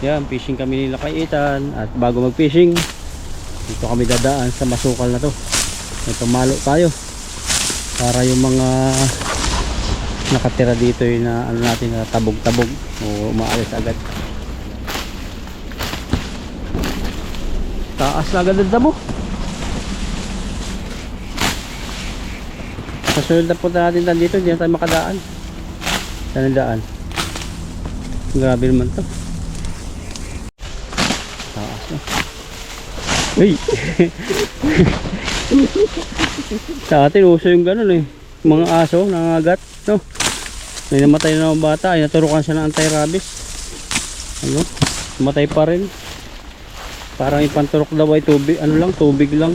Yan, fishing kami nila kay Ethan. At bago mag fishing, dito kami dadaan sa masukal na to. Ito malo tayo para yung mga nakatira dito yung na ano natin na tabog-tabog o umaalis agad. Taas na agad ang damo. Sa sunod na punta natin dito, hindi na tayo makadaan. Saan ang daan? Grabe naman to. Taas na. Uy! Sa atin uso yung ganun eh, mga aso nangagat, no? May namatay na ng bata, ay naturukan siya ng anti-rabies. Ano? Namatay pa rin. Parang ipanturok daw ay tubig, ano lang, tubig lang.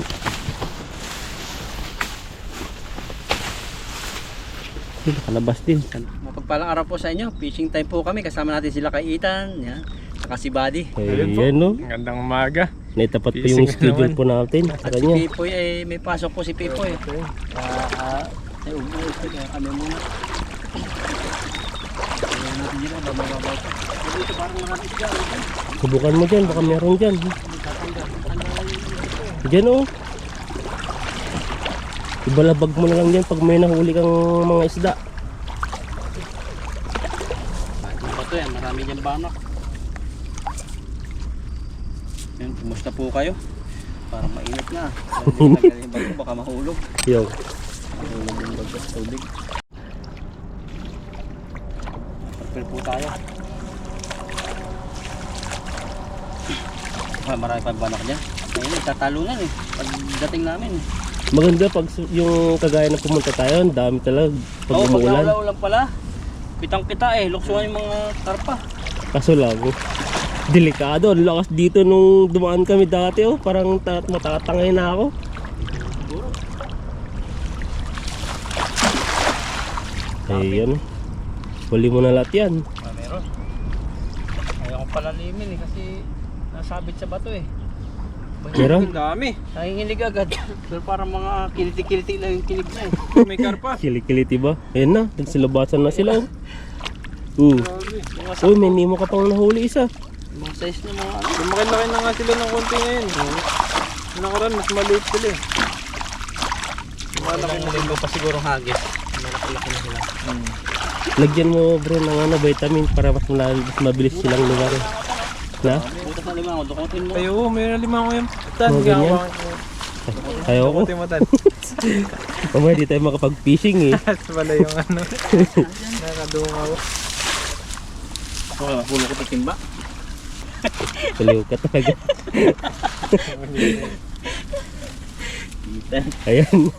Nakalabas din. Mapagpalang araw po sa inyo, fishing time po kami, kasama natin sila kay Ethan, yan, saka si Buddy. Ayan, no? Magandang umaga. Naitapat po yung schedule po natin sa At si kanya. Pipoy ay may pasok po si Pipoy. Ay umuwi kaya kami muna. Ayan natin dito, bababaw pa. Dito parang maraming isda. Subukan mo dyan, baka meron dyan. Dyan oh. Ibalabag mo na lang dyan pag may nahuli kang mga isda. Bagong bato yan, marami dyan banak. Yan, kumusta po kayo? Parang mainit na. Tagal yung bago, baka mahulog. Yo. Mahulog yung bago sa tubig. Pagpil po tayo. Marami pa banak dyan. Ayun, nagtatalunan eh. Pagdating namin eh. Maganda pag yung kagaya na pumunta tayo, ang dami talaga pag Pag umuulan. naulan pala, kitang-kita eh. Luksuhan yung mga karpa. Kaso lang, delikado. Ang lakas dito nung dumaan kami dati oh. Parang matatangay na ako. Ayan. Huli mo na lahat yan. Meron. Ayaw kong palalimin eh kasi nasabit sa bato eh. Meron? Ang dami. Nanginginig agad. Pero parang mga kiliti-kiliti lang yung kilig na eh. May karpa. Kilikiliti ba? Ayan na, nagsilabasan na sila oh. Uy, may nemo ka pang nahuli isa. Mga size na mga ano. Lumaki-laki na nga sila ng konti ngayon. Yung nakaraan, mas maliit sila eh. Malaki na linggo pa siguro hagis. Malaki-laki na sila. Lagyan mo bro ng ano, vitamin para mas mabilis silang lumaki. Na? Butas na lima ako, dukutin mo. Ay oo, may lima ko yung tan. Mga ganyan? Ayaw ko. Dukutin mo tan. Mamaya di tayo makapag-fishing eh. At pala yung ano. Nakadungaw. Oh, pulo ko titimba. Kaliw ka talaga. Ayan.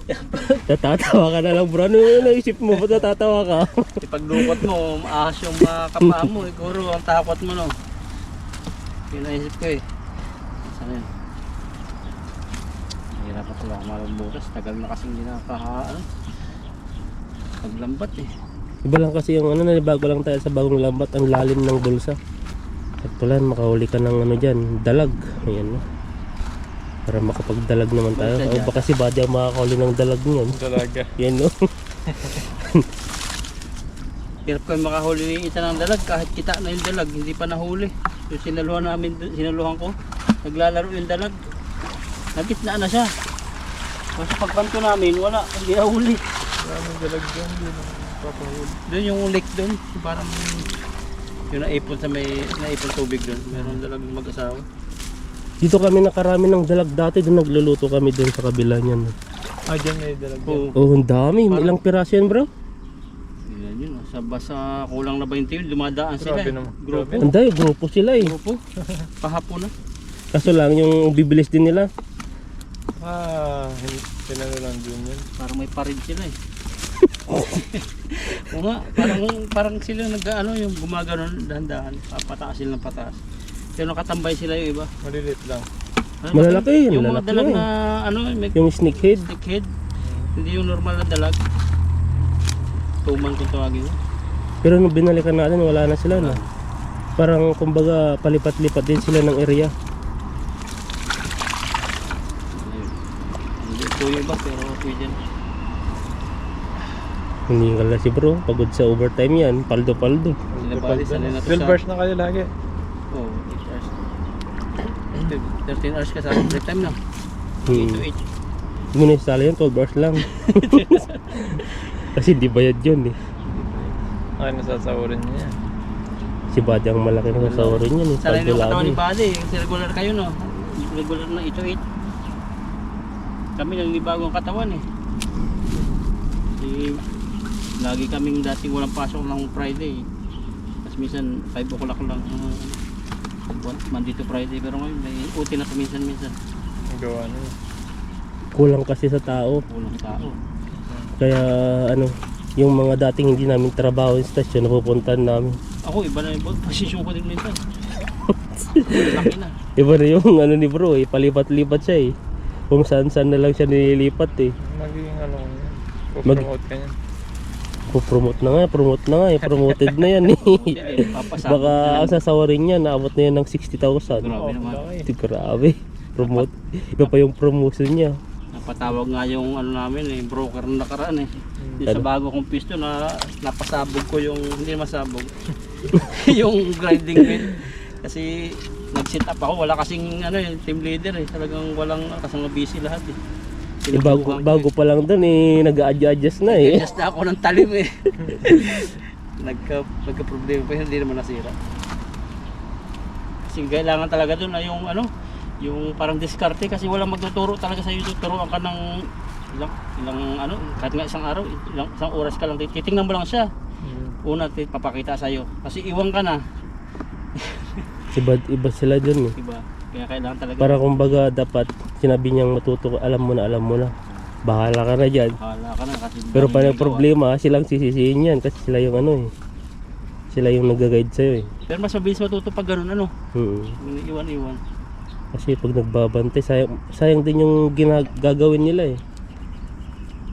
Natatawa ka na lang bro. Ano naisip mo? Ba't natatawa ka? Ipaglukot mo, maahas yung mga kapaa mo. Siguro ang takot mo no. Yun naisip ko eh. Saan yun? Mahirapan ko lang malumbukas. Tagal na kasing hindi nakakahaan. Paglambat eh. Iba lang kasi yung ano, nanibago lang tayo sa bagong lambat. Ang lalim ng bulsa. At pala, makahuli ka ng ano dyan, dalag. Ayan no. Para makapagdalag naman tayo. O baka si Buddy ang makakahuli ng dalag niyan. Talaga. Yan no. Hirap ko makahuli ng isa ng dalag kahit kita na yung dalag, hindi pa nahuli. Yung sinaluhan ko, naglalaro yung dalag. Nagitna na siya. Kasi pagkanto namin, wala, hindi nahuli. Maraming dalag dyan. Papahuli. Doon yung lake doon, parang yung naipon sa naipon tubig doon. Meron dalag mag-asawa. Dito kami nakarami ng dalag dati. Doon nagluluto kami doon sa kabila niyan. Ah, dyan may dalag dyan. Oo. Oh, ang dami. May ilang piraso yan bro? Yan yun, sa basa kulang na 20 yun, dumadaan sila. Grabe Eh. naman. Grupo. Ang dami, grupo sila eh. Grupo. Pahapon na. Kaso lang yung bibilis din nila. Ah, tinalo lang dun yun. Parang may parid sila eh. Oo nga, parang sila nag-ano yung gumaganon dahan-dahan, pataas sila ng pataas. Pero nakatambay sila yung iba. Malilit lang. Ano, Malalaki, yung mga malalaki dalag na na ano, may Yung snakehead. stickhead. Hindi yung normal na dalag. Tuman kung tawagin mo. Pero nung binalikan natin wala na sila na. Parang kumbaga palipat-lipat din sila ng area. Hindi po yung iba pero pwede na. Hindi ka si bro, pagod sa overtime yan, paldo-paldo. Sila bali, sanay na to Silvers sa... na kayo lagi. Oh, 8 hours. 13 hours ka sa break time na. 8 Hmm. to 8. Hindi mo na isala yun, 12 hours lang. Kasi di bayad yun eh. Ay, nasasawarin niya yan. Si Buddy ang malaki na sasawarin yan eh. Sanay na yung katawan ni Pagdulagi. Buddy. Kasi regular kayo no. Regular na 8 to 8. Kami nagbago ang katawan eh. Lagi kaming dating walang pasok ng Friday. Tapos minsan 5 o'clock lang. Monday to Friday. Pero ngayon may uti na minsan-minsan. Ang gawa na yun. Kulang kasi sa tao. Walang tao. Kaya ano, yung mga dating hindi namin trabaho sa stasyon, napupuntahan namin. Ako iba na yung posisyon ko din minsan. Laki na. Iba na yung ano ni bro eh, palipat-lipat siya eh. Kung saan-saan na lang siya nililipat eh. Magiging ano yan. Pupromote ka niyan. Promote na nga eh. Promoted na yan eh. Papasabog Baka na ang lang. sasawarin niya, naabot na yan ng 60,000. Grabe naman. Ito grabe. Promote. Iba pa yung promotion niya. Napatawag nga yung ano namin eh, broker na nakaraan eh. Yung sa Ano? bago kong pisto na napasabog ko yung, hindi masabog. Yung grinding wheel. Kasi nag-sit up ako, wala kasing ano eh, team leader eh. Talagang walang kasang busy lahat eh. Eh, bago pa lang doon eh, nag-a-adjust na eh. Adjust na ako ng talim eh. Nagka-problema pa yun, hindi naman nasira. Kasi kailangan talaga doon ay yung ano, yung parang diskarte kasi walang magtuturo talaga sa iyo. Tuturuan ka ng ilang ano, kahit nga isang araw, isang oras ka lang, titingnan mo lang siya. Una, papakita sa iyo. Kasi iwan ka na, Iba sila doon eh. diba? Kaya kailangan talaga. Para kumbaga dapat sinabi niyang matuto, alam mo na. Bahala ka na dyan. Bahala ka na kasi. Pero dami pag nang may problema, silang sisisihin yan kasi sila yung ano eh. Sila yung nag-guide sa'yo eh. gawa. Pero mas mabilis matuto pag ganun ano. Iwan-iwan. Kasi pag nagbabantay, sayang din yung gagawin nila eh.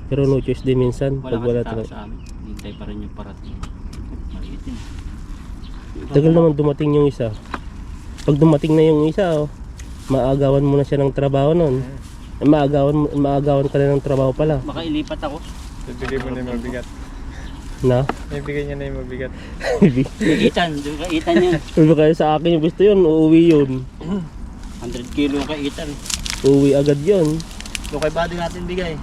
Pero no choice din minsan Wala pag wala kasi tao talaga. sa amin. Hintay pa rin yung parating. Maliit yun. Tagal naman dumating yung isa. Pag dumating na yung isa, oh, maagawan mo na siya ng trabaho nun. Maagawan ka na ng trabaho pala. Baka ilipat ako. Ibigay mo na yung mabigat. Na? Ibigay niya na yung mabigat. Kaitan, yung kaitan yan. Sabi kaya sa akin yung gusto yun, uuwi yun. 100 kilo yung kaitan. Uuwi agad yun. Yung kay Buddy natin bigay.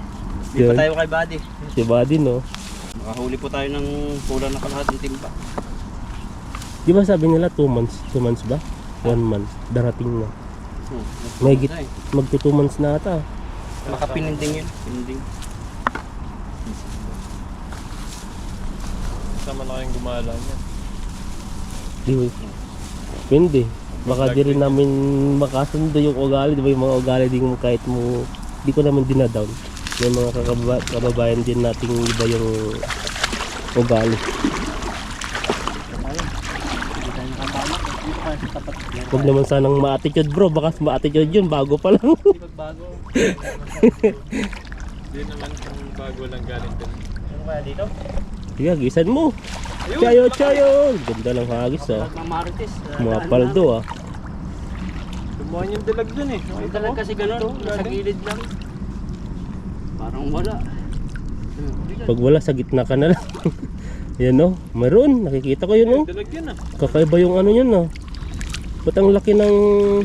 Hindi Yun. pa tayo kay Buddy. Si Buddy no. Makahuli po tayo ng kulang na kalahating timba. Di ba sabi nila 2 months? 2 months ba? 1 month. Darating na. May git. Magto 2 months na ata. Makapininding yun. Pininding. Sama na kayong gumala niya. Di Hindi. Baka di rin namin makasundo yung ugali. Di ba yung mga ugali di mo kahit mo... Di ko naman dinadown. May mga kababayan din nating iba yung ugali. Hindi tayo nakatama. Hindi pa sa tapat. Huwag naman sanang ma-attitude bro. Baka ma-attitude yun. Bago pa lang. Hindi magbago. Hindi naman kung bago lang galing din. Ano kaya dito? Sige, gisan mo. Chayo! Ganda ng hagis ah. Mamarites. Mga paldo ah. Lumuhan yung dalag dun eh. Ang dalag kasi ganun. Sa gilid lang. Parang wala. Pag wala, sa gitna ka na lang. Yan o, meron. Nakikita ko yun o. Dalag yan ah. Kakaiba yung ano yun o. Ba't ang laki ng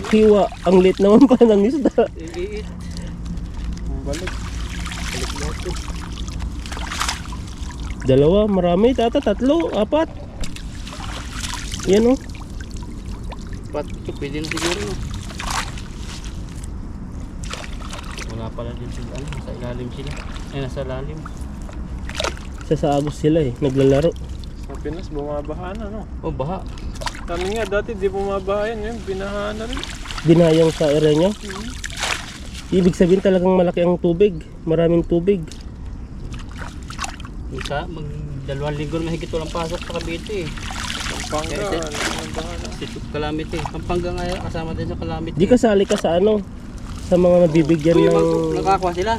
hiwa? Ang lit naman pa ng isda. Iit. Balik. Balik natin. Dalawa, marami. Tatlo, 4. Yan o. Ito pwede na siguro. No? Wala pala din sila. Ano, sa ilalim sila. Ay, nasa lalim. Sa Agos sila eh. Naglalaro. Sa Pinas, bumabaha na no? Oh, baha. Kami nga dati di bumabaha yan. Ngayon, binaha na rin. Binayang sa area niya. Ibig sabihin talagang malaki ang tubig. Maraming tubig. Mag-2 linggo na mahigit walang pasok sa Cavite eh. Pampanga, Yes, ano baha na. Institute Calamity. Pampanga nga kasama din sa Calamity. Di kasali ka sa ano? Sa mga nabibigyan Kung ng... nakakuha sila.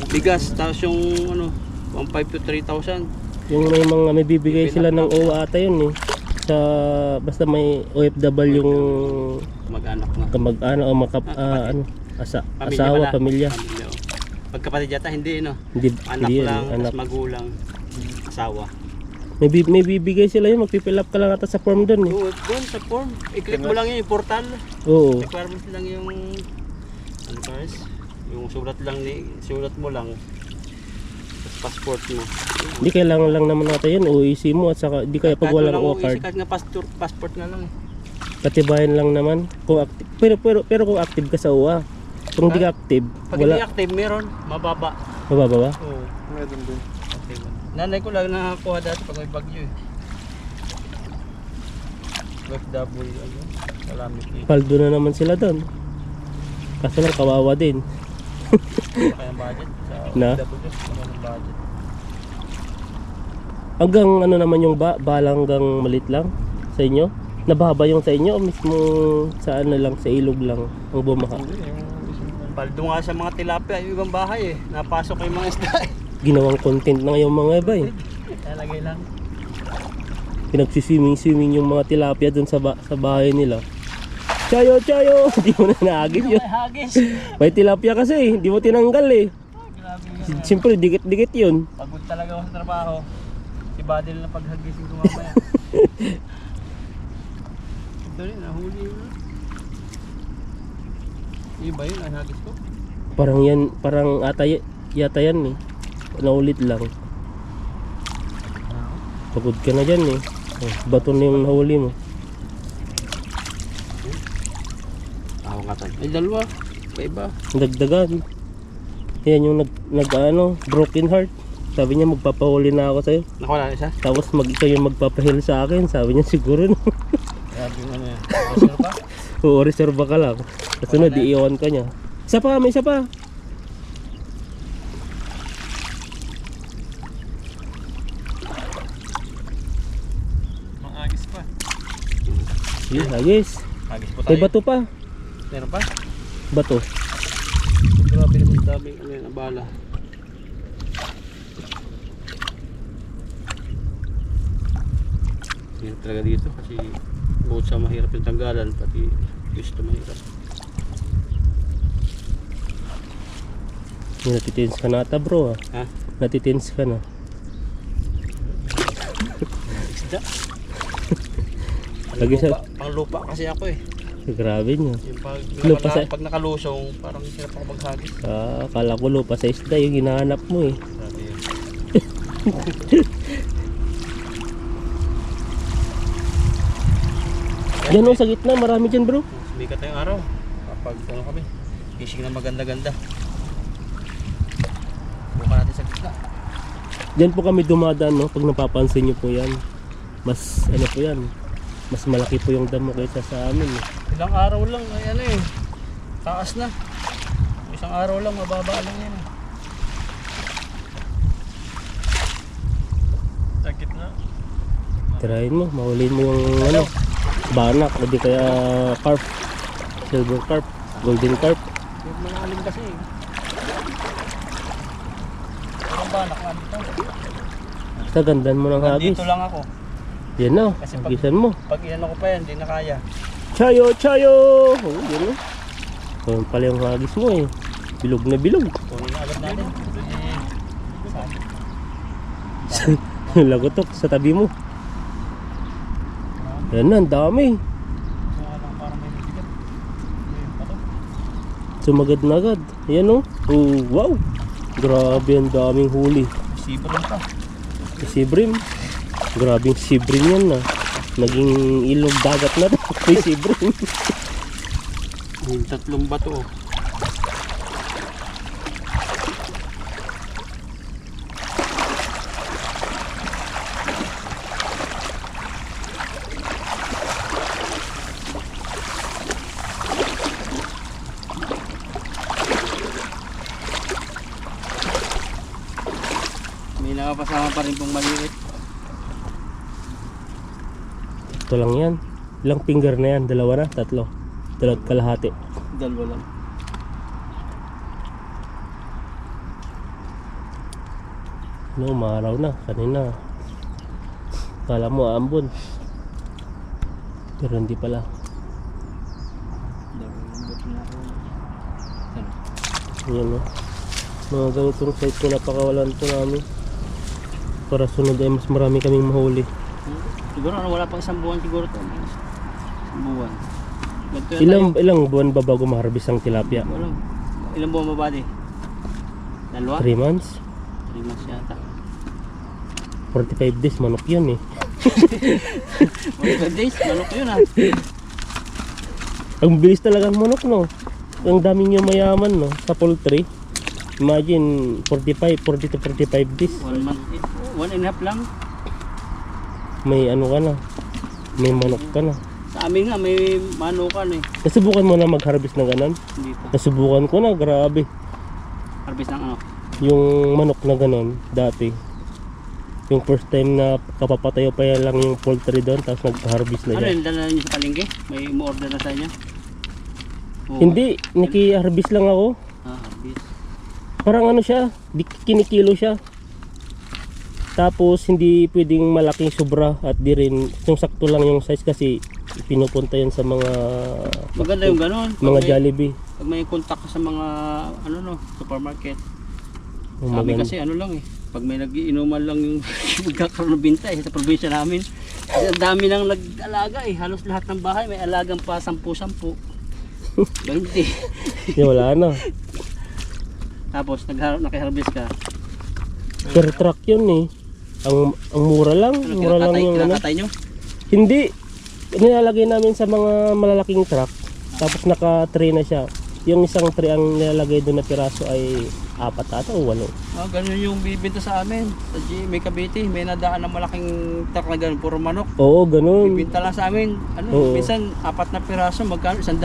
Bigas, tapos yung ano, 1,500 to 3,000. Yung may mga may bibigay sila ng OWA ata yun eh. Sa basta may OFW yung Mag-anak na. kamag-ano o asawa, pamilya. Pamilya, oh. Pagkapatid yata, hindi no. Hindi Anak hindi yun, lang, anak. tas magulang, asawa. May bibigay sila yun, magpipill up ka lang ata sa form doon eh. Doon sa form, i-click mo lang yun, yung portal. Oo. Requirements lang yung, ano guys, yung sulat mo lang, tapos passport mo. Hindi kailangan lang naman natin yan, OEC mo at saka di kaya pag walang O-card. Kahit nga passport na lang. Katibayan lang naman kung active, pero kung active ka sa OA. Kung hindi ka active, Pag wala. hindi active, meron, mababa. Mababa ba? Oo. Meron din. Okay. Nanay ko lang nakakuha dati pag may bagyo eh. FW, ano, kalamit eh. Paldo na naman sila doon. Kaso lang kawawa din. Kaya ang budget sa Na? FW, ano ang budget. Hanggang ano naman yung bala hanggang malit lang sa inyo? Nababa yung sa inyo o mismo sa ano lang, sa ilog lang ang bumaha? Hindi, yung Paldo nga sa mga tilapia, yung ibang bahay eh. Napasok yung mga isda eh. Ginawang content na yung mga iba eh. Talagay lang. Pinagsiswimming yung mga tilapia dun sa bahay nila. Chayo, chayo! Hindi mo na naagip yun. May hagis. May tilapia kasi eh, hindi mo tinanggal eh. Grabe yun. Siyempre, dikit-dikit yun. Pagod talaga ako sa trabaho. Si Badil na paghagising ko mamaya. Ito rin, nahuli yun. Iba yun, ang hagis ko. Parang yata yan eh. Naulit lang. Pagod ka na dyan eh. Oh, bato na yung nahuli mo. Ako nga tayo. Ay, dalawa. Iba. Dagdagan. Yan yung broken heart. Sabi niya magpapahuli na ako sa'yo. Nakuha na isa? Tapos ikaw yung magpapahil sa akin. Sabi niya siguro no. Grabe yung ano yan. Reserve pa? Oo, reserva ka lang. Kasunod, iiwan ka niya. Isa pa, may isa pa. Mangagis pa. Yeah, hagis. Hagis po May tayo. bato pa. Meron pa? Bato. Grabe naman daming ano yan, bala. Hirap talaga dito kasi bukod sa mahirap yung tanggalan, pati gusto mahirap. Natitins ka na ata bro ah. Ha? Natitins ka na. Isda? Lagi sa... Pang lupa kasi ako eh. Grabe niyo. Yung Lupa sa... pag nakalusong, parang hirap ako maghagis. Akala ko lupa sa isda yung hinahanap mo eh. Grabe yun. Yan o sa gitna, marami dyan bro. Sumikat tayong araw. Kapag ano kami, fishing na maganda-ganda. Buka natin sa gitna. Diyan po kami dumadaan no, pag napapansin nyo po yan. Mas ano po yan, mas malaki po yung damo kaysa sa amin eh. Ilang araw lang, ay ano eh. Taas na. Isang araw lang, mababa lang yan. Sakit na. Tirahin mo, mahulin mo yung ano, banak o di kaya carp, silver carp, golden carp. Yung malalim kasi eh. Parang banak nga dito. Sa gandan mo ng hagis. Dito lang ako. Yan na, Kasi hagisan mo. Pag inano ko pa yan, di na kaya. Chayo, chayo! Oh, yan na. Ayun pala yung hagis mo eh. Bilog na bilog. Kunin na agad natin. Lagotok sa tabi mo. Yan na, ang dami. Parang may nabigat. Ayun pa to. Sumagad na agad. Yan o. Oh, wow. Grabe, ang daming huli. Sibron pa. Sibrim. Grabing sibrim yan na. Naging ilog dagat na to. May sibrim. Yung tatlong bato oh. May nakapasama pa rin pong maliit. Ito lang yan. Ilang finger na yan? Dalawa na? Tatlo? Dalawat kalahati. Dalawa lang. No, maaraw na. Kanina. Kala mo aambon. Pero hindi pala. Yan o. Mga ganitong site ko napakawalan po namin. Para sunod ay mas marami kaming mahuli. Siguro wala pang isang buwan siguro to. Isang buwan. Ganito yan Ilang buwan ba bago ma-harvest ang tilapia? tayo. Wala. Ilang buwan ba ba di? Dalawa? 3 months? 3 months yata. 45 days, manok yan eh. 45 days, manok yun ah. Ang bilis talaga ng manok, no? Ang daming yung mayaman, no? Sa poultry. Imagine, 40 to 45 days. 1 month, 1.5 lang. May ano ka na. May manok ka na. Sa amin nga may manukan eh. Nasubukan mo na mag-harvest ng ganon? Hindi pa. Nasubukan ko na, grabe. Harvest ng ano? Yung manok na ganon, dati. Yung first time na kapapatayo pa yan lang yung poultry doon, tapos nag-harvest na Ano siya. yung dala niyo sa palengke? May mo-order na sa inyo? Oo. Hindi, naki-harvest lang ako. Harvest. Parang ano siya, kinikilo siya. Tapos hindi pwedeng malaking sobra at di rin yung sakto lang yung size kasi pinupunta yan sa mga Maganda yung ganun. mga Jollibee. Pag may contact ka sa mga ano no, supermarket. Ang Sa amin maganda. kasi ano lang eh. Pag may nagiinuman lang yung magkakaroon ng binta eh sa probinsya namin. Kasi ang dami nang nag-alaga eh. Halos lahat ng bahay may alagang pa 10-10. 20. Yung wala na. Tapos naki-harvest ka. Per truck yun eh. Ang mura lang. Ano, Mura lang yung ano. kinakatay nyo? Hindi. Nilalagay namin sa mga malalaking truck. Tapos naka-tray na siya. Yung isang tray ang nilalagay doon na piraso ay 4 ata o 8. Ganun yung bibenta sa amin. Sa GMA Cavite, may nadaan ng malaking truck na ganun, puro manok. Oo, ganun. Bibenta lang sa amin. Ano, Oo. minsan 4 na piraso, magkano? 100.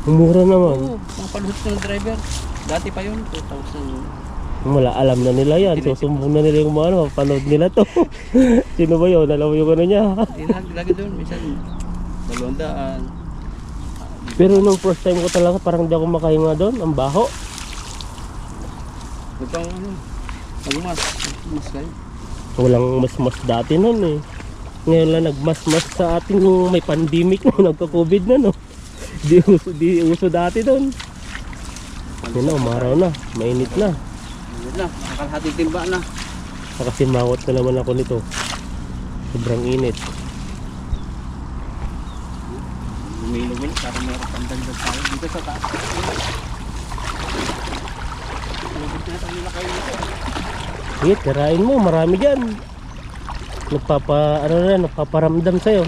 Ang mura naman. Oo, ang palusot ng driver. Dati pa yun, 2,000. Wala, alam na nila yan. So, sumbong na nila yung mga ano, mapanood nila to. Sino ba yun? Alam mo yung ano niya. Lagi doon, minsan 200. Pero nung first time ko talaga, parang di ako makahinga doon. Ang baho. Ipang ano, magmas. Mas kayo. Walang mas-mas dati nun eh. Ngayon lang nagmas-mas sa ating nung may pandemic no, nagka-COVID na no. Di uso dati doon. Yun na, umaraw na. Mainit na. Yun na, nakalahating timba na. Nakasimangot na naman ako nito. Sobrang init. Lumilugol, para may kapandagdag tayo. Dito sa taas. Lumilugol na tayo nila kayo dito. Sige, tirain mo. Marami dyan. Nagpaparamdam sa'yo.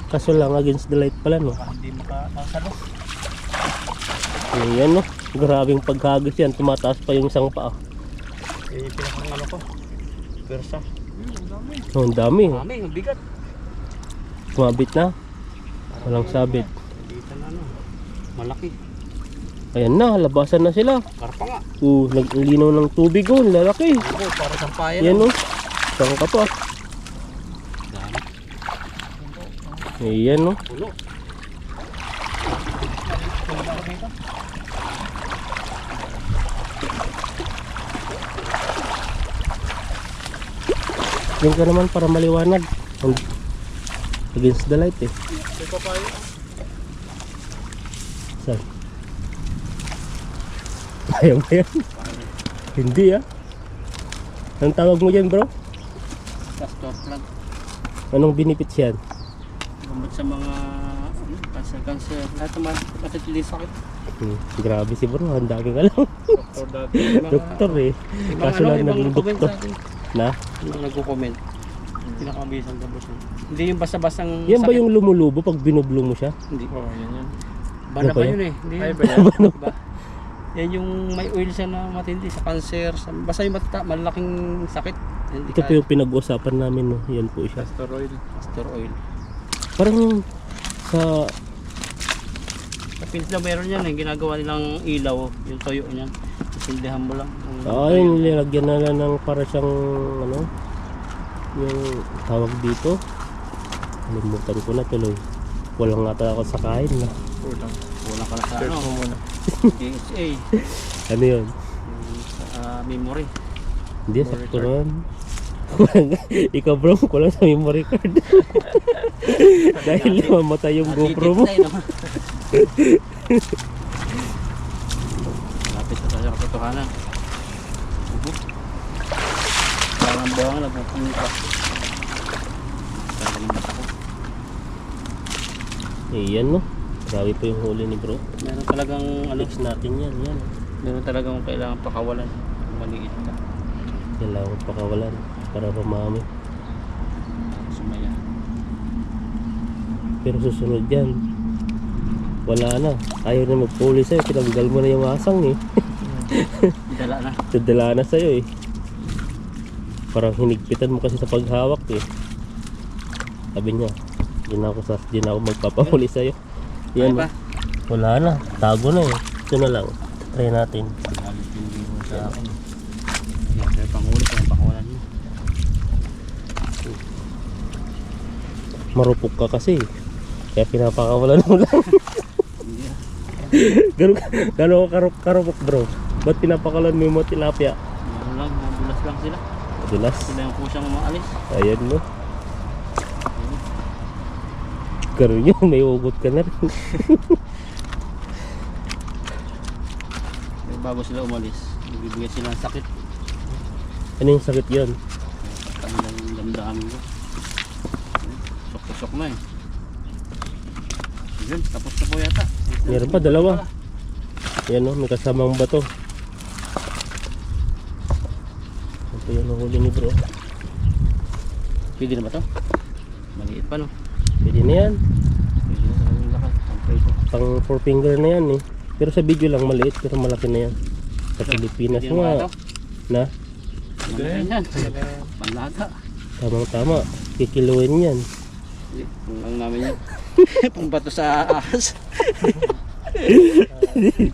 Kaso lang against the light pala no. Hindi makakasalo. Ayan no. Grabing pagkagis yan. Tumataas pa yung isang paa. Pinakang ano ko. Persa. Oh, ang dami. Mami, ang bigat. Kumabit na. Walang sabit. Dito na ano. Malaki. Ayan na, labasan na sila. Karpa nga. Naglinaw ng tubig oh, lalaki. Oo, para sa payan. Yan oh. Saan ka pa? Ayan oh. Pulo. Yan ka naman para maliwanag. Against the light eh. Saan? Ayaw ba yan? Hindi ah. Anong tawag mo dyan bro? Castor plant. Anong benefits yan? Gamot sa mga cancer. Lahat naman matitilis sakit. Grabe si bro, ang daming alam. Doktor dati. Doktor eh. Kaso lang naging doktor. Na? Ibang nagko-comment. Pinakabisang gamot yun. Hindi yung basta-bastang Yan ba sakit. yung lumulubo pag binublo mo siya? Hindi. Oo, yan yan. Bana Ano pa ba yun eh. Hindi Ay, yun. ba yan? Diba? Yan yung may oil siya na matindi sa cancer. Basta yung malaking sakit. Hindi Ito po yung pinag-uusapan namin no. Yan po siya. Castor oil. castor oil. Parang sa Sa Pilda meron yan eh. Ginagawa nilang ilaw. Yung toyo niyan. Isindihan mo lang. yung nilagyan na lang ng para siyang ano yung tawag dito. Limutan ko na tuloy. Walang nga ako sa kain na. Kulang. Kulang ka na sa Search ano. mo muna. DHA. Ano yun? Sa memory. Hindi, Memory sakto card. naman. Ikaw bro, kulang sa memory card. Dahil mamatay yung GoPro mo. Lapit na tayo sa katotohanan. Ubo. bawang nagpupunta. Talagang mata ko. Yan no. Grabe po yung huli ni bro. Meron talagang ano, Fix natin yan. Yan. meron talagang kailangan pakawalan. Maliit ka. Kailangan pakawalan para rumami. Sumaya. Pero susunod yan. Wala na. Ayaw na magpuli sa'yo. Tinanggal mo na yung asang eh. Dala na. Dadala na sa'yo eh. Parang hinigpitan mo kasi sa paghawak eh. Sabi niya, di na ako magpapahuli sa'yo. Yan Yan ba? Wala na. Tago na eh. Ito na lang. Try natin. Galit yung libo sa akin. Yan, kaya panghuli kaya pakawalan mo. Marupok ka kasi. Kaya pinapakawalan mo lang. Hindi ah. Gano'n ka karupok bro? Ba't pinapakawalan mo yung mga tilapia? Ano lang, mabulas lang sila. Madulas. Sila yung kusang umaalis. Ayan mo. Karoon yun, may ugot ka na rin. Eh, bago sila umalis, bibigyan sila ng sakit. Ano yung sakit yun? Kanilang damdamin ko. Sok-sok na eh. Yun, tapos na po yata. Meron pa, dalawa. Yan o, may kasamang bato. Ito yung nahuli ni bro. Pwede na ba to? Maliit pa no? Pwede na yan. Pwede na sa kanyang lakad. Ang preso. Pang 4 finger na yan eh. Pero sa video lang maliit, pero malaki na yan. Sa Pilipinas Pwede na ba nga. ito? Na, Pwede yan. Panlata. tamang tama. Kikiluin yan. Kung ang namin yan. Pangbato sa ahas.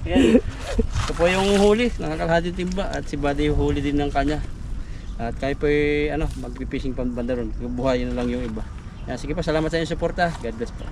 Yan. Ito po yung huli. Nakakalahati timba. At si Buddy yung huli din ng kanya. At kayo po magpipishing banda ron. Buhayin na lang yung iba. Yan, sige po, salamat sa inyong suporta. God bless po.